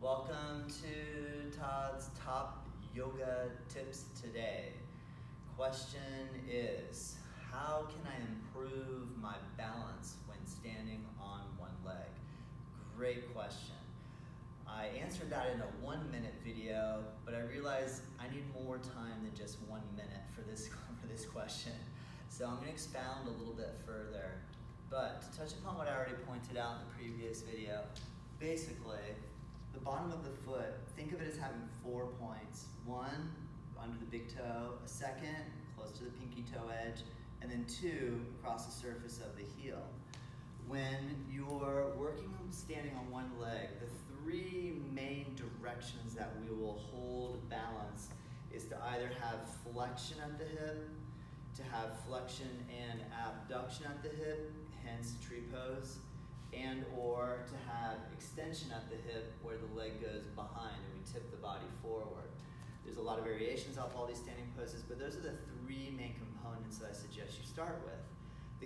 Welcome to Todd's Top Yoga Tips today. Question is, how can I improve my balance when standing on one leg? Great question. I answered that in a 1-minute video, but I realized I need more time than just 1 minute for this question. So I'm going to expound a little bit further. But to touch upon what I already pointed out in the previous video, basically, the bottom of the foot, think of it as having 4 points. One, under the big toe, a second, close to the pinky toe edge, and then 2, across the surface of the heel. When you're working on standing on one leg, the 3 main directions that we will hold balance is to either have flexion at the hip, to have flexion and abduction at the hip, hence tree pose, and or to have extension at the hip where the leg goes behind and we tip the body forward. There's a lot of variations off all these standing poses, but those are the 3 main components that I suggest you start with.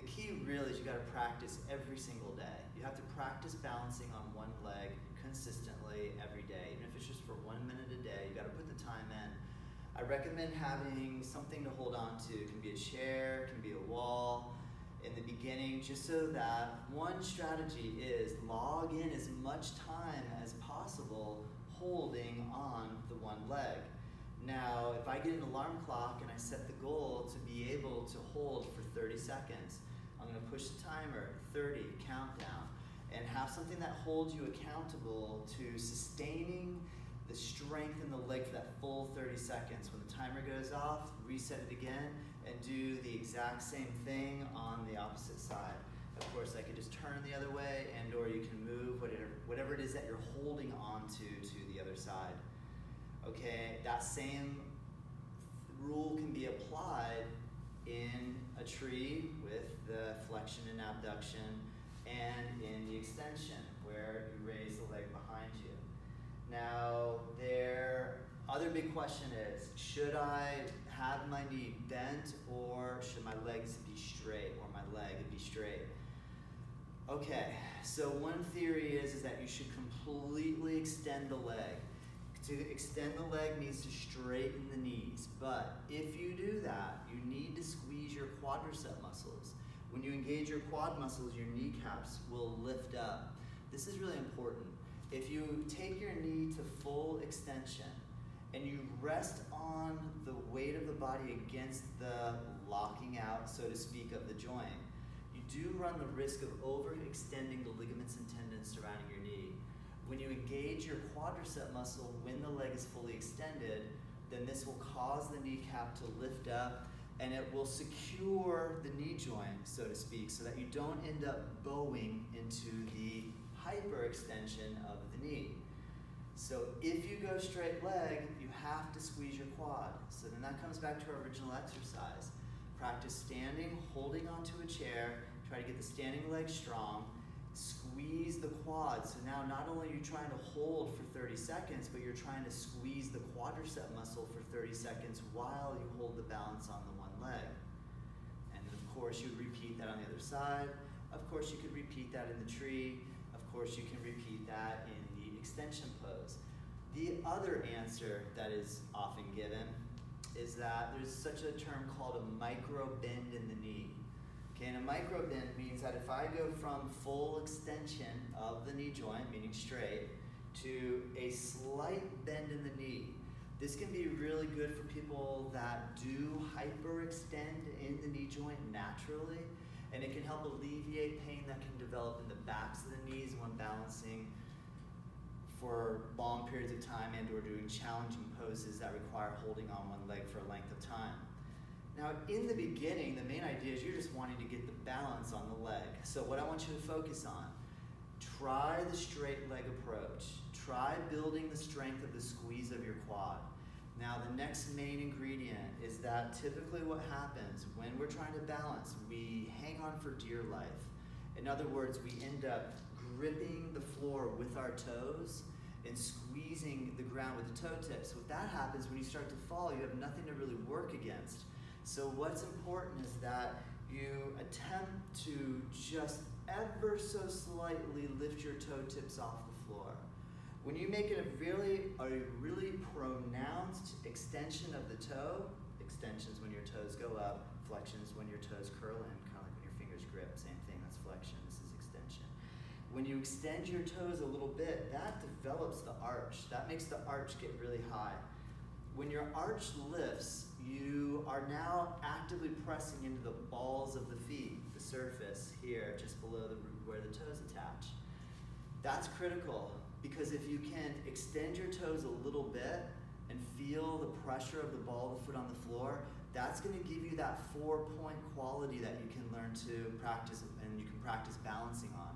The key really is you gotta practice every single day. You have to practice balancing on one leg consistently every day. Even if it's just for 1 minute a day, you gotta put the time in. I recommend having something to hold on to. It can be a chair, it can be a wall in the beginning, just so that one strategy is log in as much time as possible holding on the one leg. Now, if I get an alarm clock and I set the goal to be able to hold for 30 seconds, I'm gonna push the timer, 30, countdown, and have something that holds you accountable to sustaining the strength in the leg for that full 30 seconds. When the timer goes off, reset it again, and do the exact same thing on the opposite side. Of course, I could just turn the other way, and or you can move whatever it is that you're holding on to the other side. Okay, that same rule can be applied in a tree with the flexion and abduction, and in the extension where you raise the leg behind you. Now, other big question is, should I have my knee bent or should my legs be straight or my leg be straight? Okay, so one theory is that you should completely extend the leg. To extend the leg means to straighten the knees, but if you do that, you need to squeeze your quadricep muscles. When you engage your quad muscles, your kneecaps will lift up. This is really important. If you take your knee to full extension and you rest on the weight of the body against the locking out, so to speak, of the joint, you do run the risk of overextending the ligaments and tendons surrounding your knee. When you engage your quadricep muscle when the leg is fully extended, then this will cause the kneecap to lift up and it will secure the knee joint, so to speak, so that you don't end up bowing into the hyperextension of the knee. So if you go straight leg, you have to squeeze your quad. So then that comes back to our original exercise. Practice standing, holding onto a chair, try to get the standing leg strong, squeeze the quad. So now not only are you trying to hold for 30 seconds, but you're trying to squeeze the quadricep muscle for 30 seconds while you hold the balance on the one leg. And of course you repeat that on the other side. Of course you could repeat that in the tree. Of course you can repeat that in the extension pose. The other answer that is often given is that there's such a term called a micro bend in the knee. Okay, and a micro bend means that if I go from full extension of the knee joint, meaning straight, to a slight bend in the knee, this can be really good for people that do hyperextend in the knee joint naturally, and it can help alleviate pain that can develop in the backs of the knees when balancing for long periods of time and or doing challenging poses that require holding on one leg for a length of time. Now, in the beginning, the main idea is you're just wanting to get the balance on the leg. So what I want you to focus on, try the straight leg approach. Try building the strength of the squeeze of your quad. Now, the next main ingredient is that typically what happens when we're trying to balance, we hang on for dear life. In other words, we end up gripping the floor with our toes and squeezing the ground with the toe tips. What that happens when you start to fall, you have nothing to really work against. So what's important is that you attempt to just ever so slightly lift your toe tips off the floor. When you make it a really pronounced extension of the toe, extensions when your toes go up, flexions when your toes curl in, kind of like when your fingers grip, same thing, that's flexion, this is extension. When you extend your toes a little bit, that develops the arch. That makes the arch get really high. When your arch lifts, you are now actively pressing into the balls of the feet, the surface here, just below the root where the toes attach. That's critical, because if you can extend your toes a little bit and feel the pressure of the ball of the foot on the floor, that's going to give you that 4-point quality that you can learn to practice and you can practice balancing on.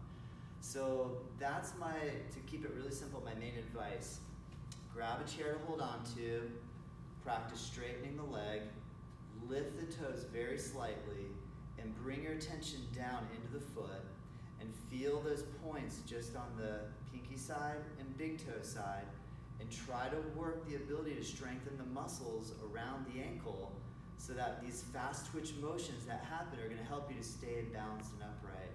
So that's to keep it really simple, my main advice. Grab a chair to hold on to, practice straightening the leg, lift the toes very slightly, and bring your attention down into the foot and feel those points just on the pinky side and big toe side, and try to work the ability to strengthen the muscles around the ankle so that these fast twitch motions that happen are going to help you to stay balanced and upright.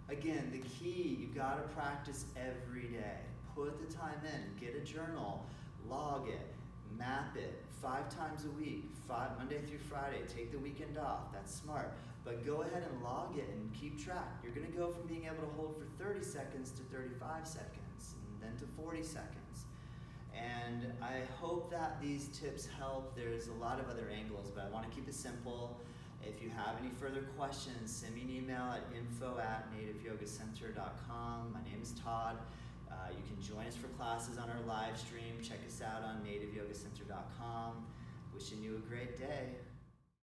Again, the key, you've got to practice every day. Put the time in, get a journal, log it, map it 5 times a week, Monday through Friday, take the weekend off, that's smart. But go ahead and log it and keep track. You're going to go from being able to hold for 30 seconds to 35 seconds, and then to 40 seconds. And I hope that these tips help. There's a lot of other angles, but I want to keep it simple. If you have any further questions, send me an email at info@nativeyogacenter.com. My name is Todd. You can join us for classes on our live stream. Check us out on nativeyogacenter.com. Wishing you a great day.